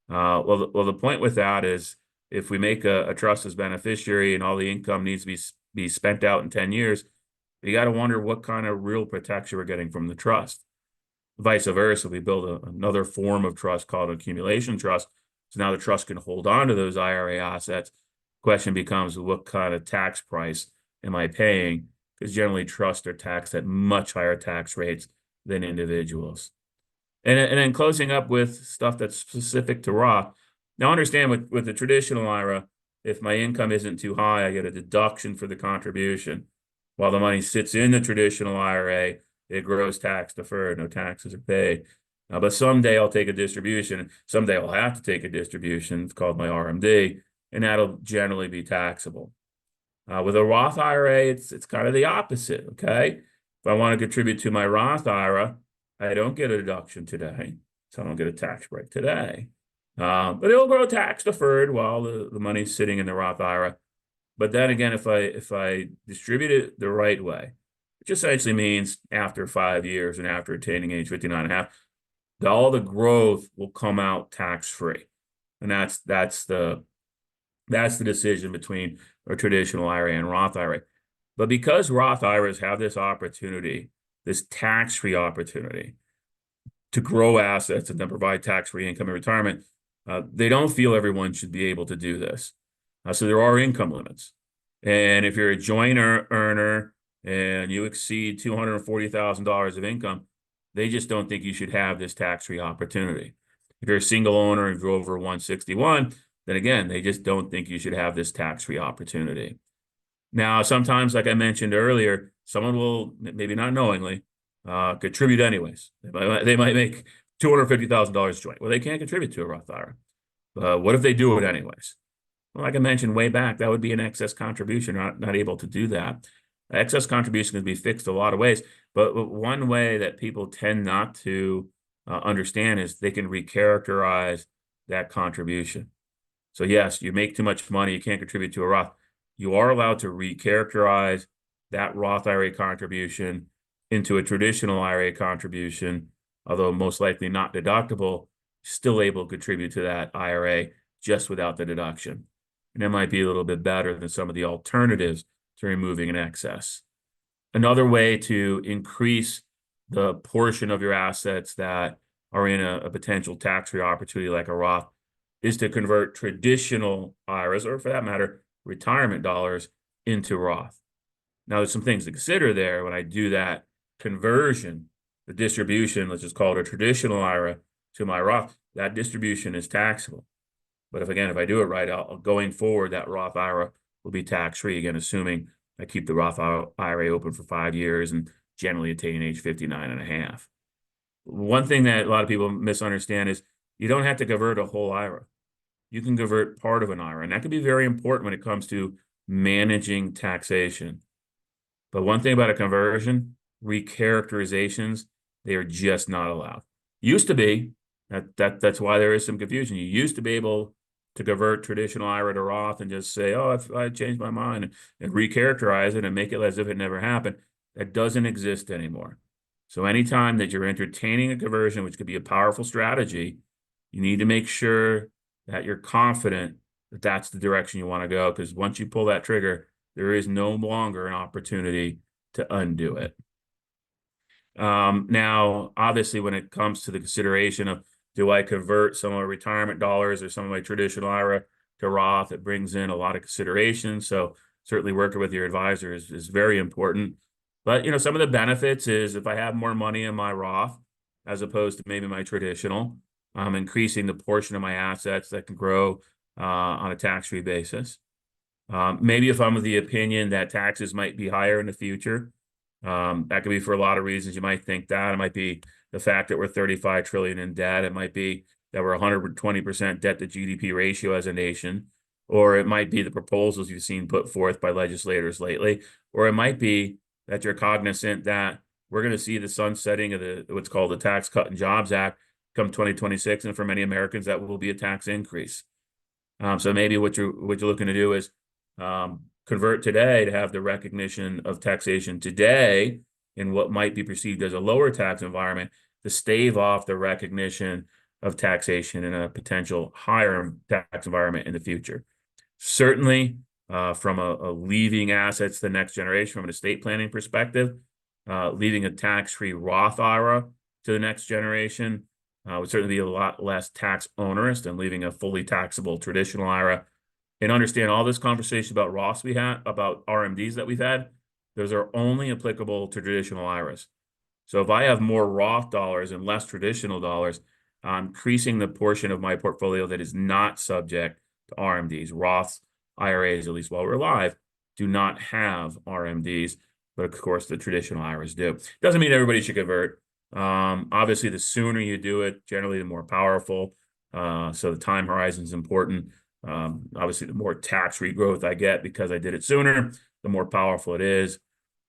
Well, the point with that is, if we make a trust as beneficiary and all the income needs to be spent out in 10 years, you got to wonder what kind of real protection we're getting from the trust. Vice versa, we build another form of trust called accumulation trust. So now the trust can hold on to those IRA assets. Question becomes, what kind of tax price am I paying? Because generally trusts are taxed at much higher tax rates than individuals. And then closing up with stuff that's specific to Roth. Now understand, with the traditional IRA, if my income isn't too high, I get a deduction for the contribution. While the money sits in the traditional IRA, it grows tax deferred, no taxes are paid. But someday I'll take a distribution. Someday I'll have to take a distribution. It's called my RMD. and that'll generally be taxable. With a Roth IRA, it's kind of the opposite, okay? If I want to contribute to my Roth IRA, I don't get a deduction today, so I don't get a tax break today. But it'll grow tax deferred while the money's sitting in the Roth IRA. But then again, if I distribute it the right way, which essentially means after 5 years and after attaining age 59 and a half, all the growth will come out tax-free. And that's the decision between a traditional IRA and Roth IRA. But because Roth IRAs have this opportunity, this tax-free opportunity to grow assets and then provide tax-free income in retirement, they don't feel everyone should be able to do this. So there are income limits. And if you're a joint earner and you exceed $240,000 of income, they just don't think you should have this tax-free opportunity. If you're a single owner and you're over 161, then again, they just don't think you should have this tax-free opportunity. Now, sometimes, like I mentioned earlier, someone will, maybe not knowingly, contribute anyways. They might make $250,000 joint. Well, they can't contribute to a Roth IRA. What if they do it anyways? Well, like I mentioned way back, that would be an excess contribution, not able to do that. Excess contribution can be fixed a lot of ways, but one way that people tend not to understand is they can recharacterize that contribution. So yes, you make too much money, you can't contribute to a Roth. You are allowed to recharacterize that Roth IRA contribution into a traditional IRA contribution, although most likely not deductible, still able to contribute to that IRA just without the deduction. And that might be a little bit better than some of the alternatives to removing an excess. Another way to increase the portion of your assets that are in a potential tax-free opportunity like a Roth is to convert traditional IRAs, or for that matter, retirement dollars, into Roth. Now, there's some things to consider there. When I do that conversion, the distribution, let's just call it a traditional IRA to my Roth, that distribution is taxable. But if I do it right, going forward, that Roth IRA will be tax-free, again, assuming I keep the Roth IRA open for 5 years and generally attain age 59 and a half. One thing that a lot of people misunderstand is you don't have to convert a whole IRA. You can convert part of an IRA, and that can be very important when it comes to managing taxation. But one thing about a conversion, recharacterizations, they are just not allowed. Used to be, that's why there is some confusion. You used to be able to convert traditional IRA to Roth and just say, oh, if I changed my mind, and recharacterize it and make it as if it never happened. That doesn't exist anymore. So anytime that you're entertaining a conversion, which could be a powerful strategy, you need to make sure that you're confident that that's the direction you want to go, because once you pull that trigger, there is no longer an opportunity to undo it. Now, obviously, when it comes to the consideration of, do I convert some of my retirement dollars or some of my traditional IRA to Roth, it brings in a lot of consideration. So certainly working with your advisor is very important. But, some of the benefits is if I have more money in my Roth, as opposed to maybe my traditional, I'm increasing the portion of my assets that can grow on a tax-free basis. Maybe if I'm of the opinion that taxes might be higher in the future, that could be for a lot of reasons. You might think that it might be the fact that we're 35 trillion in debt. It might be that we're 120% debt to GDP ratio as a nation, or it might be the proposals you've seen put forth by legislators lately, or it might be that you're cognizant that we're going to see the sunsetting of what's called the Tax Cut and Jobs Act come 2026, and for many Americans that will be a tax increase. So maybe what you're looking to do is convert today to have the recognition of taxation today in what might be perceived as a lower tax environment to stave off the recognition of taxation in a potential higher tax environment in the future. Certainly, from a leaving assets to the next generation, from an estate planning perspective, leaving a tax-free Roth IRA to the next generation would certainly be a lot less tax onerous than leaving a fully taxable traditional IRA. And understand all this conversation about Roths we had, about RMDs that we've had, those are only applicable to traditional IRAs. So if I have more Roth dollars and less traditional dollars, I'm increasing the portion of my portfolio that is not subject to RMDs. Roths, IRAs, at least while we're alive, do not have RMDs, but of course the traditional IRAs do. Doesn't mean everybody should convert. Obviously, the sooner you do it, generally the more powerful. So the time horizon is important. Obviously, the more tax-free growth I get because I did it sooner, the more powerful it is.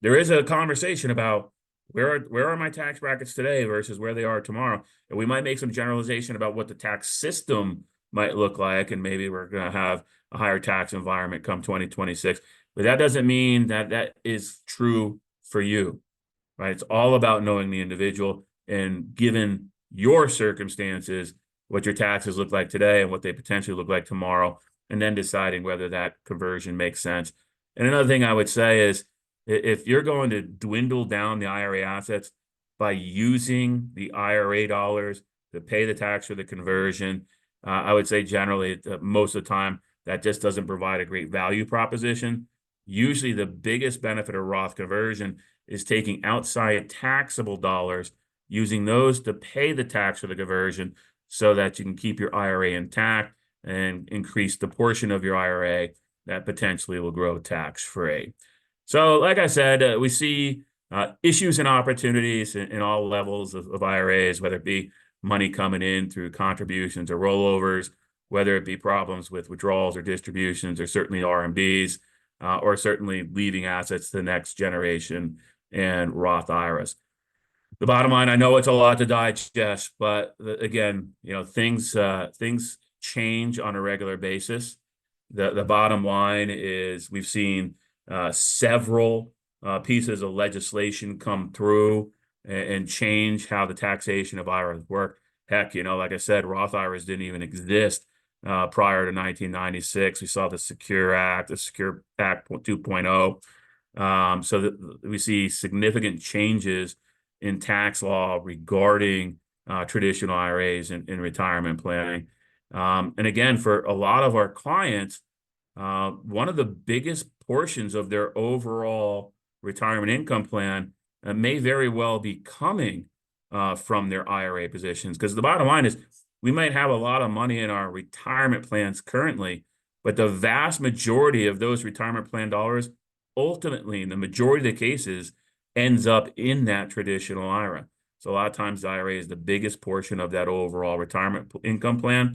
There is a conversation about where are my tax brackets today versus where they are tomorrow. And we might make some generalization about what the tax system might look like, and maybe we're going to have a higher tax environment come 2026. But that doesn't mean that that is true for you, right? It's all about knowing the individual and given your circumstances, what your taxes look like today and what they potentially look like tomorrow, and then deciding whether that conversion makes sense. And another thing I would say is, if you're going to dwindle down the IRA assets by using the IRA dollars to pay the tax for the conversion, I would say generally, most of the time, that just doesn't provide a great value proposition. Usually the biggest benefit of Roth conversion is taking outside taxable dollars, using those to pay the tax for the conversion so that you can keep your IRA intact and increase the portion of your IRA that potentially will grow tax-free. So like I said, we see issues and opportunities in all levels of IRAs, whether it be money coming in through contributions or rollovers, whether it be problems with withdrawals or distributions, or certainly RMDs, or certainly leaving assets to the next generation and Roth IRAs. The bottom line, I know it's a lot to digest, but again, things change on a regular basis. The bottom line is we've seen several pieces of legislation come through and change how the taxation of IRAs work. Heck, like I said, Roth IRAs didn't even exist prior to 1996. We saw the Secure Act, the Secure Act 2.0. So we see significant changes in tax law regarding traditional IRAs and retirement planning. And again, for a lot of our clients, one of the biggest portions of their overall retirement income plan may very well be coming from their IRA positions. Because the bottom line is we might have a lot of money in our retirement plans currently, but the vast majority of those retirement plan dollars, ultimately, in the majority of the cases, ends up in that traditional IRA. So a lot of times the IRA is the biggest portion of that overall retirement income plan.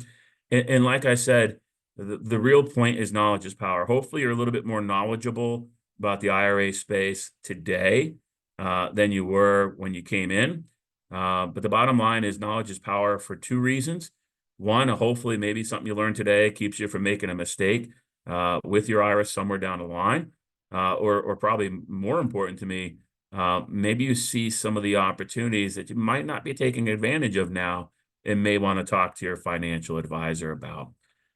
And like I said, the real point is knowledge is power. Hopefully you're a little bit more knowledgeable about the IRA space today than you were when you came in. But the bottom line is knowledge is power for two reasons. One, hopefully maybe something you learned today keeps you from making a mistake with your IRA somewhere down the line. Or probably more important to me, maybe you see some of the opportunities that you might not be taking advantage of now and may want to talk to your financial advisor about.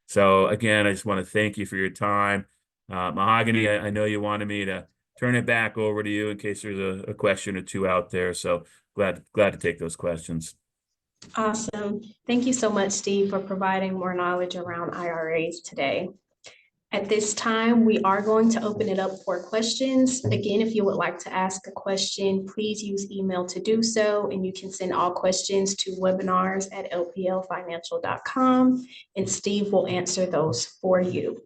So again, I just want to thank you for your time. Mahogany, I know you wanted me to turn it back over to you in case there's a question or two out there. So glad to take those questions. Awesome. Thank you so much, Steve, for providing more knowledge around IRAs today. At this time, we are going to open it up for questions. Again, if you would like to ask a question, please use email to do so, and you can send all questions to webinars@lplfinancial.com, and Steve will answer those for you.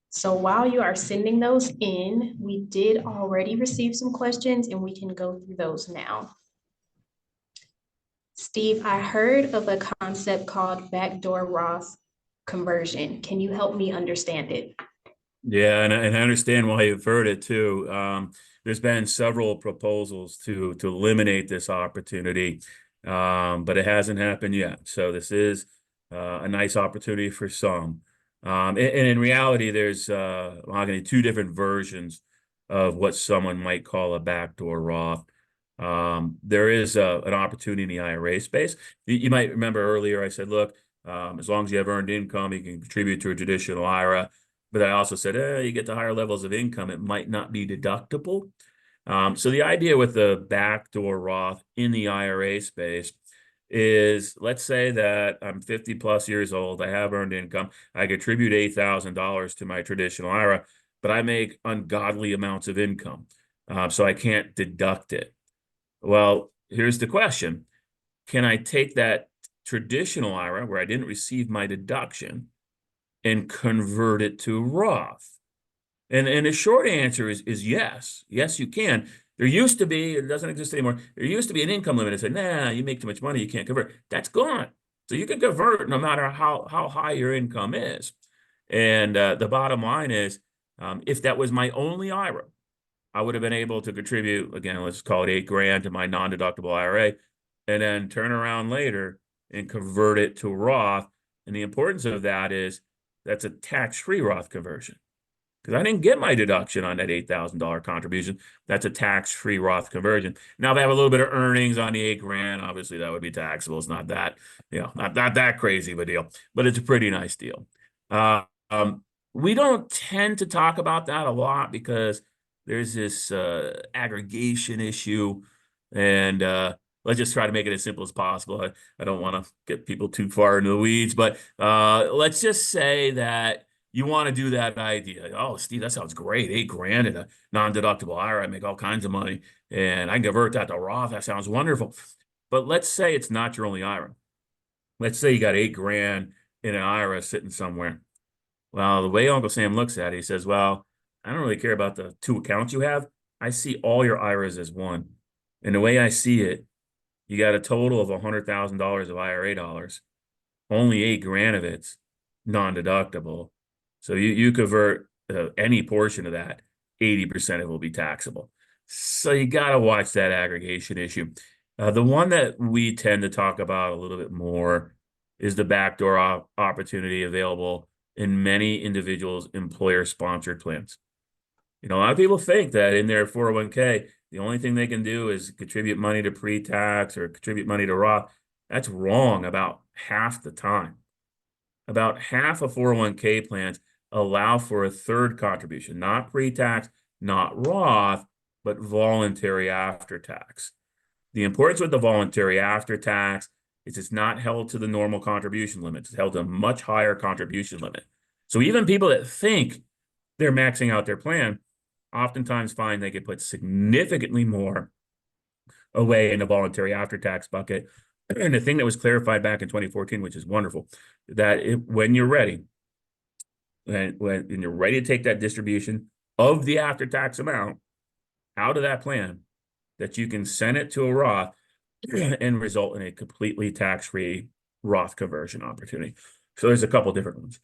So while you are sending those in, we did already receive some questions, and we can go through those now. Steve, I heard of a concept called backdoor Roth conversion. Can you help me understand it? Yeah, and I understand why you've heard it too. There's been several proposals to eliminate this opportunity, but it hasn't happened yet. So this is a nice opportunity for some. And in reality, there's two different versions of what someone might call a backdoor Roth. There is an opportunity in the IRA space. You might remember earlier I said, look, as long as you have earned income, you can contribute to a traditional IRA. But I also said, you get to higher levels of income, it might not be deductible. So the idea with the backdoor Roth in the IRA space is, let's say that I'm 50 plus years old, I have earned income, I contribute $8,000 to my traditional IRA, but I make ungodly amounts of income, so I can't deduct it. Well, here's the question. Can I take that traditional IRA where I didn't receive my deduction and convert it to Roth? And the short answer is yes. Yes, you can. There used to be, it doesn't exist anymore, there used to be an income limit that said, nah, you make too much money, you can't convert. That's gone. So you can convert no matter how high your income is. And the bottom line is, if that was my only IRA, I would have been able to contribute, again, let's call it $8,000 to my non-deductible IRA, and then turn around later and convert it to Roth. And the importance of that is that's a tax-free Roth conversion, because I didn't get my deduction on that $8,000 contribution. That's a tax-free Roth conversion. Now, if I have a little bit of earnings on the $8,000, obviously that would be taxable. It's not that, not that crazy of a deal, but it's a pretty nice deal. We don't tend to talk about that a lot because there's this aggregation issue, and let's just try to make it as simple as possible. I don't want to get people too far into the weeds, but let's just say that you want to do that idea. Oh, Steve, that sounds great. $8,000 in a non-deductible IRA. I make all kinds of money, and I can convert that to Roth. That sounds wonderful. But let's say it's not your only IRA. Let's say you got $8,000 in an IRA sitting somewhere. Well, the way Uncle Sam looks at it, he says, well, I don't really care about the 2 accounts you have. I see all your IRAs as one. And the way I see it, you got a total of $100,000 of IRA dollars. Only $8,000 of it's non-deductible. So you convert any portion of that, 80% of it will be taxable. So you got to watch that aggregation issue. The one that we tend to talk about a little bit more is the backdoor opportunity available in many individuals' employer-sponsored plans. A lot of people think that in their 401k, the only thing they can do is contribute money to pre-tax or contribute money to Roth. That's wrong about half the time. About half of 401k plans allow for a third contribution, not pre-tax, not Roth, but voluntary after-tax. The importance with the voluntary after-tax is it's not held to the normal contribution limit. It's held to a much higher contribution limit. So even people that think they're maxing out their plan oftentimes find they could put significantly more away in the voluntary after-tax bucket. And the thing that was clarified back in 2014, which is wonderful, that when you're ready, when you're ready to take that distribution of the after-tax amount out of that plan, that you can send it to a Roth and result in a completely tax-free Roth conversion opportunity. So there's a couple different ones.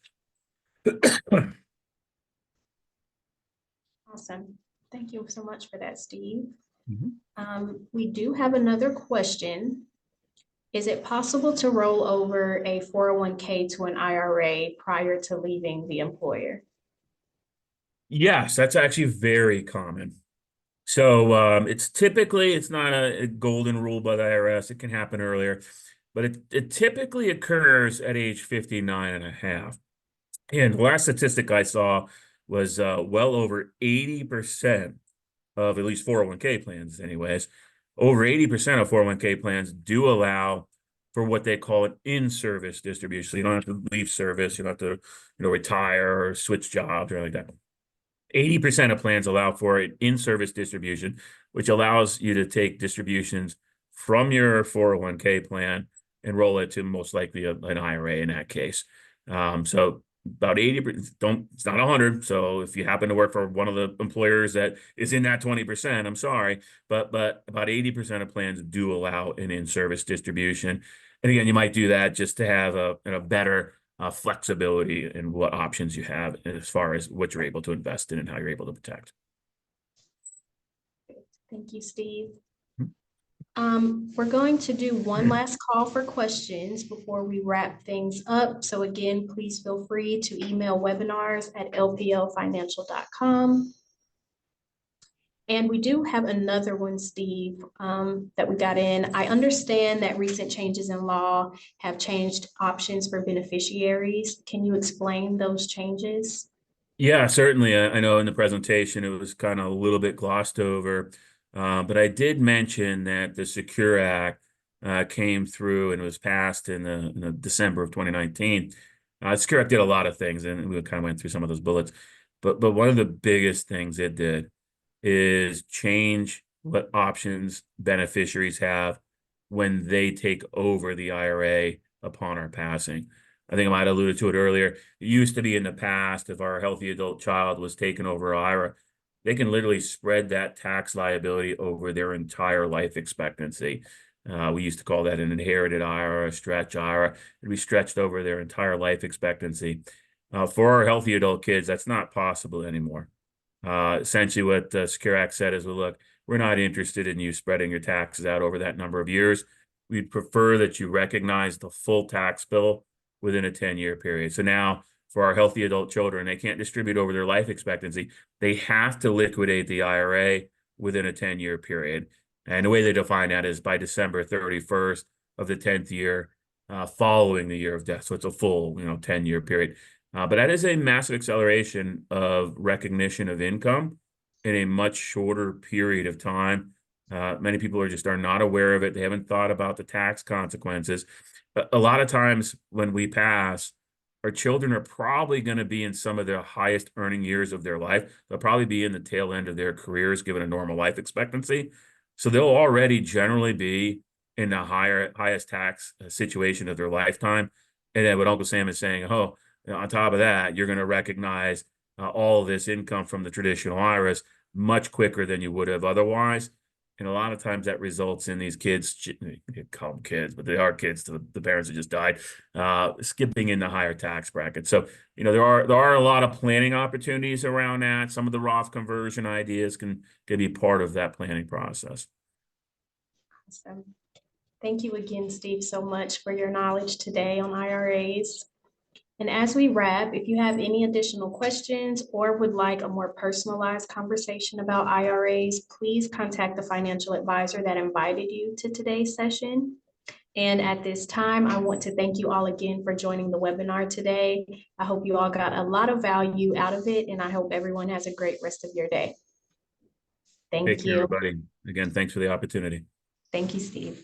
Awesome. Thank you so much for that, Steve. Mm-hmm. We do have another question. Is it possible to roll over a 401k to an IRA prior to leaving the employer? Yes, that's actually very common. So it's not a golden rule by the IRS. It can happen earlier, but it typically occurs at age 59 and a half. And the last statistic I saw was well over 80% of at least 401k plans anyways. Over 80% of 401k plans do allow for what they call an in-service distribution. So you don't have to leave service, you don't have to retire or switch jobs or anything like that. 80% of plans allow for an in-service distribution, which allows you to take distributions from your 401k plan and roll it to most likely an IRA in that case. So about 80%, it's not 100. So if you happen to work for one of the employers that is in that 20%, I'm sorry, but about 80% of plans do allow an in-service distribution. And again, you might do that just to have a better flexibility in what options you have as far as what you're able to invest in and how you're able to protect. Thank you, Steve. We're going to do one last call for questions before we wrap things up. So again, please feel free to email webinars@lplfinancial.com. And we do have another one, Steve, that we got in. I understand that recent changes in law have changed options for beneficiaries. Can you explain those changes? Yeah, certainly. I know in the presentation it was kind of a little bit glossed over, but I did mention that the Secure Act came through and was passed in the December of 2019. Secure Act did a lot of things, and we kind of went through some of those bullets. But one of the biggest things it did is change what options beneficiaries have when they take over the IRA upon our passing. I think I might have alluded to it earlier. It used to be in the past, if our healthy adult child was taken over IRA, they can literally spread that tax liability over their entire life expectancy. We used to call that an inherited IRA, a stretch IRA. It'd be stretched over their entire life expectancy. For our healthy adult kids, that's not possible anymore. Essentially what SIPC said is, well, look, we're not interested in you spreading your taxes out over that number of years. We'd prefer that you recognize the full tax bill within a 10-year period. So now for our healthy adult children, they can't distribute over their life expectancy. They have to liquidate the IRA within a 10-year period. And the way they define that is by December 31st of the 10th year following the year of death. So it's a full, 10-year period. But that is a massive acceleration of recognition of income in a much shorter period of time. Many people are not aware of it. They haven't thought about the tax consequences. A lot of times when we pass, our children are probably going to be in some of their highest earning years of their life. They'll probably be in the tail end of their careers, given a normal life expectancy. So they'll already generally be in the highest tax situation of their lifetime. And then what Uncle Sam is saying, oh, on top of that, you're going to recognize all of this income from the traditional IRAs much quicker than you would have otherwise. And a lot of times that results in these kids, you call them kids, but they are kids to the parents that just died, skipping in the higher tax bracket. So, there are a lot of planning opportunities around that. Some of the Roth conversion ideas can be part of that planning process. Awesome. Thank you again, Steve, so much for your knowledge today on IRAs. And as we wrap, if you have any additional questions or would like a more personalized conversation about IRAs, please contact the financial advisor that invited you to today's session. And at this time, I want to thank you all again for joining the webinar today. I hope you all got a lot of value out of it, and I hope everyone has a great rest of your day. Thank you. Take care, everybody. Again, thanks for the opportunity. Thank you, Steve.